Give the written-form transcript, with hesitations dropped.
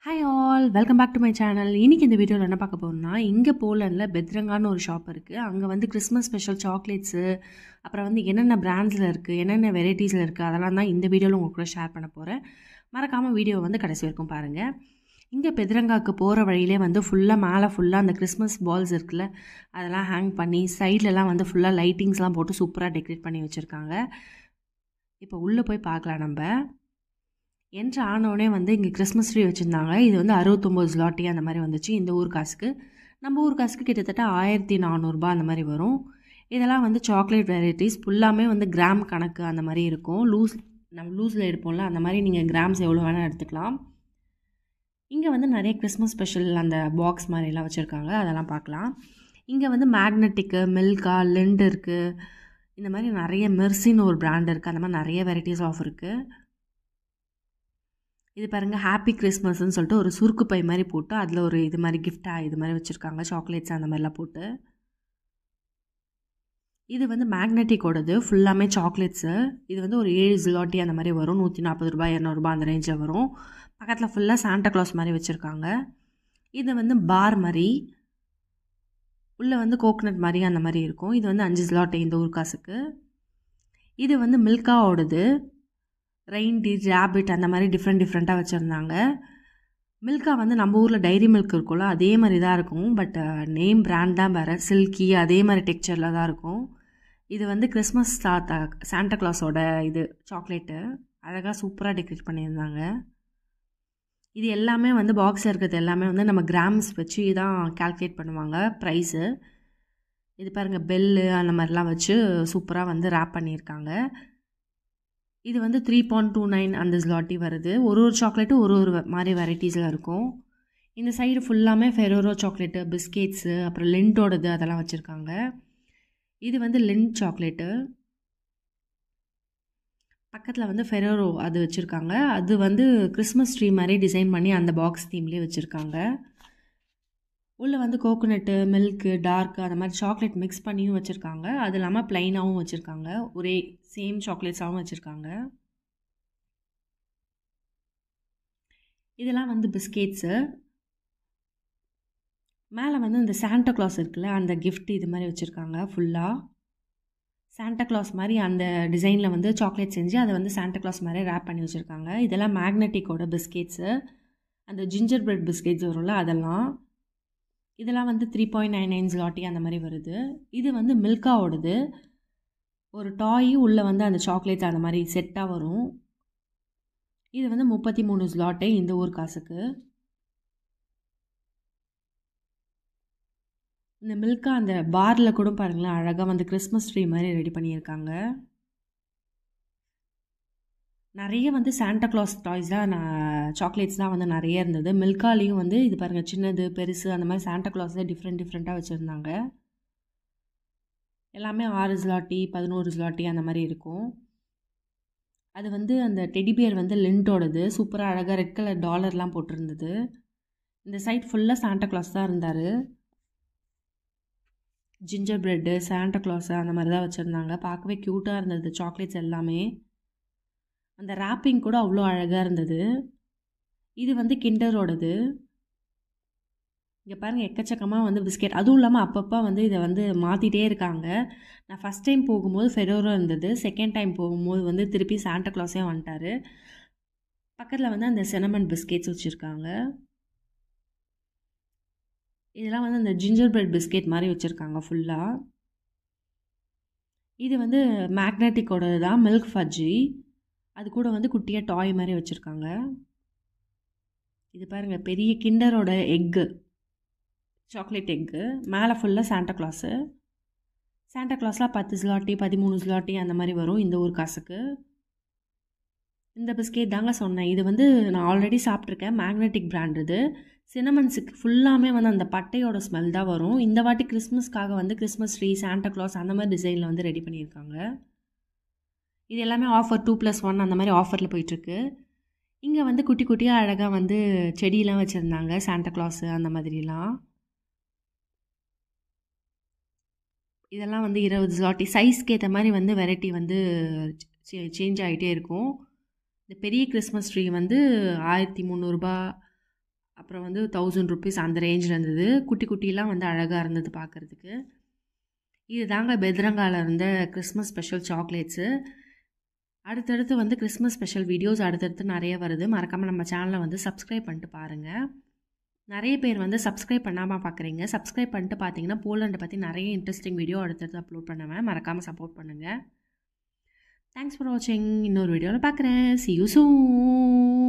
Hi all welcome back to my channel. இன்றைக்கி இந்த வீடியோவில் என்ன பார்க்க போகிறோம்னா, இங்கே போலண்டில் பெத்ரங்கான்னு ஒரு ஷாப் இருக்குது. அங்கே வந்து கிறிஸ்மஸ் ஸ்பெஷல் சாக்லேட்ஸு, அப்புறம் வந்து என்னென்ன பிராண்ட்ஸில் இருக்குது, என்னென்ன வெரைட்டிஸில் இருக்குது, அதெல்லாம் தான் இந்த வீடியோவில் உங்கள் கூட ஷேர் பண்ண போகிறேன். மறக்காமல் வீடியோ வந்து கடைசி வரைக்கும் பாருங்கள். இங்கே பெத்ரங்காவுக்கு போகிற வழியிலே வந்து ஃபுல்லாக மேலே ஃபுல்லாக அந்த கிறிஸ்மஸ் பால்ஸ் இருக்குல்ல, அதெல்லாம் ஹேங் பண்ணி சைட்லலாம் வந்து ஃபுல்லாக லைட்டிங்ஸ்லாம் போட்டு சூப்பராக டெக்கரேட் பண்ணி வச்சுருக்காங்க. இப்போ உள்ளே போய் பார்க்கலாம். நம்ம என்ட்ரு ஆனோடனே வந்து இங்கே கிறிஸ்மஸ் ட்ரீ வச்சுருந்தாங்க. இது வந்து 69 zloty அந்த மாதிரி வந்துச்சு இந்த ஊர் காசுக்கு. நம்ம ஊர் காசுக்கு கிட்டத்தட்ட 1400 அந்த மாதிரி வரும். இதெல்லாம் வந்து சாக்லேட் வெரைட்டிஸ் ஃபுல்லாமே வந்து கிராம் கணக்கு அந்த மாதிரி இருக்கும். நம்ம லூஸில் எடுப்போம்ல, அந்த மாதிரி நீங்கள் கிராம்ஸ் எவ்வளோ வேணால் எடுத்துக்கலாம். இங்கே வந்து நிறைய கிறிஸ்மஸ் ஸ்பெஷல் அந்த பாக்ஸ் மாதிரிலாம் வச்சுருக்காங்க, அதெல்லாம் பார்க்கலாம். இங்கே வந்து மேக்னெட்டிக்கு, மில்கா, லிண்ட் இருக்குது. இந்த மாதிரி நிறைய மெர்சின்னு ஒரு பிராண்ட் இருக்குது. அந்த மாதிரி நிறைய வெரைட்டிஸ் ஆஃப் இருக்குது. இது பாருங்கள், ஹாப்பி கிறிஸ்மஸ்ன்னு சொல்லிட்டு ஒரு சுருக்கு பை மாதிரி போட்டு அதில் ஒரு இது மாதிரி கிஃப்டாக இது மாதிரி வச்சுருக்காங்க, சாக்லேட்ஸ் அந்த மாதிரிலாம் போட்டு. இது வந்து மேக்னெட்டிக்கோடது ஃபுல்லாமே சாக்லேட்ஸு. இது வந்து ஒரு 7 zloty அந்த மாதிரி வரும். 140 ரூபாய் 200 ரூபாய் அந்த ரேஞ்சில் வரும். பக்கத்தில் ஃபுல்லாக சாண்டா கிளாஸ் மாதிரி வச்சுருக்காங்க. இது வந்து பார் மாதிரி, உள்ளே வந்து கோகனட் மாதிரி அந்த மாதிரி இருக்கும். இது வந்து 5 zloty இந்த ஊர் காசுக்கு. இது வந்து மில்காவோடது, ரெயின்டீர், ரேபிட் அந்த மாதிரி டிஃப்ரெண்ட்டாக வச்சுருந்தாங்க. மில்கா வந்து நம்ம ஊரில் டைரி மில்க் இருக்கும்ல, அதே மாதிரி தான் இருக்கும். பட் நேம் பிராண்ட் தான் வேறு, சில்கி அதே மாதிரி டெக்ஸ்சரில் தான் இருக்கும். இது வந்து கிறிஸ்மஸ் சாண்டா கிளாஸோட இது சாக்லேட்டு, அழகாக சூப்பராக டெக்கரேட் பண்ணியிருந்தாங்க. இது எல்லாமே வந்து பாக்ஸில் இருக்கிறது எல்லாமே வந்து நம்ம கிராம்ஸ் வச்சு தான் கால்குலேட் பண்ணுவாங்க ப்ரைஸு. இது பாருங்கள், பெல்லு அந்த மாதிரிலாம் வச்சு சூப்பராக வந்து ரேப் பண்ணியிருக்காங்க. இது வந்து 3.29 அந்த zloty வருது. ஒரு சாக்லேட்டும் ஒரு மாதிரி வெரைட்டிஸில் இருக்கும். இந்த சைடு ஃபுல்லாமே ஃபெரோரோ சாக்லேட்டு, பிஸ்கெட்ஸு, அப்புறம் லிண்டோடது அதெல்லாம் வச்சுருக்காங்க. இது வந்து லிண்ட் சாக்லேட்டு. பக்கத்தில் வந்து ஃபெரோரோ அது வச்சுருக்காங்க. அது வந்து கிறிஸ்மஸ் ட்ரீ மாதிரி டிசைன் பண்ணி அந்த பாக்ஸ் தீம்லேயே வச்சுருக்காங்க. உள்ளே வந்து கோகோனட்டு, மில்க்கு, டார்க்கு அந்த மாதிரி சாக்லேட் மிக்ஸ் பண்ணியும் வச்சுருக்காங்க. அது இல்லாமல் ப்ளைனாகவும் வச்சுருக்காங்க, ஒரே சேம் சாக்லேட்ஸாகவும் வச்சுருக்காங்க. இதெல்லாம் வந்து பிஸ்கெட்ஸு. மேலே வந்து இந்த சாண்டா கிளாஸ் இருக்குல்ல, அந்த கிஃப்ட் இது மாதிரி வச்சுருக்காங்க. ஃபுல்லாக சாண்டா கிளாஸ் மாதிரி அந்த டிசைனில் வந்து சாக்லேட் செஞ்சு அதை வந்து சாண்டா கிளாஸ் மாதிரி ரேப் பண்ணி வச்சுருக்காங்க. இதெல்லாம் மேக்னெட்டிக்கோட பிஸ்கெட்ஸு, அந்த ஜிஞ்சர் பிரெட் பிஸ்கெட்ஸ் வரும்ல அதெல்லாம். இதெல்லாம் வந்து 3.99 zloty அந்த மாதிரி வருது. இது வந்து மில்காவோடது, ஒரு டாய் உள்ளே வந்து அந்த சாக்லேட்ஸ் அந்த மாதிரி செட்டாக வரும். இது வந்து 33 zloty இந்த ஊர் காசுக்கு. இந்த மில்கா அந்த பாரில் கூட பாருங்களேன், அழகாக வந்து கிறிஸ்மஸ் ட்ரீ மாதிரி ரெடி பண்ணியிருக்காங்க. நிறைய வந்து சாண்டா கிளாஸ் டாய்ஸ் தான், சாக்லேட்ஸ் தான் வந்து நிறைய இருந்தது. மில்காலேயும் வந்து இது பாருங்கள், சின்னது பெருசு அந்த மாதிரி சாண்டா கிளாஸ் தான் டிஃப்ரெண்ட்டாக வச்சுருந்தாங்க. எல்லாமே 6 zloty 11 zloty அந்த மாதிரி இருக்கும். அது வந்து அந்த டெடிபியர் வந்து லிண்டோடது, சூப்பராக அழகாக ரெட் கலர் டாலர்லாம் போட்டிருந்தது. இந்த சைட் ஃபுல்லாக சாண்டா கிளாஸ் தான் இருந்தார். ஜிஞ்சர் பிரெட்டு, சாண்டா கிளாஸு அந்த மாதிரி தான் வச்சுருந்தாங்க. பார்க்கவே க்யூட்டாக இருந்தது சாக்லேட்ஸ் எல்லாமே. அந்த ரேப்பிங் கூட அவ்வளோ அழகாக இருந்தது. இது வந்து கிண்டரோடது. இங்கே பாருங்கள், எக்கச்சக்கமாக வந்து பிஸ்கெட், அதுவும் இல்லாமல் அப்பப்போ வந்து இதை வந்து மாற்றிட்டே இருக்காங்க. நான் ஃபஸ்ட் டைம் போகும்போது ஃபெரோரோ இருந்தது, செகண்ட் டைம் போகும்போது வந்து திருப்பி சாண்டா கிளாஸே வந்துட்டார். பக்கத்தில் வந்து அந்த சினமன் பிஸ்கெட்ஸ் வச்சுருக்காங்க. இதெல்லாம் வந்து அந்த ஜிஞ்சர் பிரெட் பிஸ்கெட் மாதிரி வச்சுருக்காங்க ஃபுல்லாக. இது வந்து மேக்னெட்டிக்கோடது தான், மில்க் ஃபஜ்ஜி. அது கூட வந்து குட்டியாக டாய் மாதிரி வச்சுருக்காங்க. இது பாருங்கள், பெரிய கிண்டரோட எக்கு, சாக்லேட் எக்கு. மேலே ஃபுல்லாக சாண்டா கிளாஸு. சாண்டா கிளாஸ்லாம் 10 zloty 13 zloty அந்த மாதிரி வரும் இந்த ஊர் காசுக்கு. இந்த பிஸ்கெட் தாங்க சொன்னேன், இது வந்து நான் ஆல்ரெடி சாப்பிட்ருக்கேன், மேக்னெட்டிக் பிராண்ட். இது சினமன்ஸுக்கு ஃபுல்லாமே வந்து அந்த பட்டையோட ஸ்மெல் தான் வரும். இந்த வாட்டி கிறிஸ்மஸ்க்காக வந்து கிறிஸ்மஸ் ட்ரீ, சாண்டா கிளாஸ் அந்த மாதிரி டிசைனில் வந்து ரெடி பண்ணியிருக்காங்க. இது எல்லாமே ஆஃபர் 2+1 அந்த மாதிரி ஆஃபரில் போயிட்டுருக்கு. இங்கே வந்து குட்டி குட்டியாக அழகாக வந்து செடியெலாம் வச்சுருந்தாங்க, சாண்டா கிளாஸு அந்த மாதிரிலாம். இதெல்லாம் வந்து 20 zloty. சைஸ்க்கு ஏற்ற மாதிரி வந்து வெரைட்டி வந்து சேஞ்ச் ஆகிட்டே இருக்கும். இந்த பெரிய கிறிஸ்மஸ் ட்ரீ வந்து 1300 ரூபாய் அப்புறம் வந்து 1000 ருபீஸ் அந்த ரேஞ்சில் இருந்தது. குட்டி குட்டிலாம் வந்து அழகாக இருந்தது பார்க்குறதுக்கு. இது தாங்க பெத்ரங்கால இருந்த கிறிஸ்மஸ் ஸ்பெஷல் சாக்லேட்ஸு. அடுத்தடுத்து வந்து கிறிஸ்மஸ் ஸ்பெஷல் வீடியோஸ் அடுத்தடுத்து நிறைய வருது. மறக்காமல் நம்ம சேனலை வந்து சப்ஸ்கிரைப் பண்ணிட்டு பாருங்கள். நிறைய பேர் வந்து சப்ஸ்கிரைப் பண்ணாமல் பார்க்குறீங்க. சப்ஸ்கிரைப் பண்ணிட்டு பார்த்தீங்கன்னா போலண்டை பற்றி நிறைய இன்ட்ரெஸ்டிங் வீடியோ அடுத்தடுத்து அப்லோட் பண்ணுவேன். மறக்காமல் சப்போர்ட் பண்ணுங்கள். தேங்க்ஸ் ஃபார் வாட்சிங். இன்னொரு வீடியோவில் பார்க்குறேன். See you soon.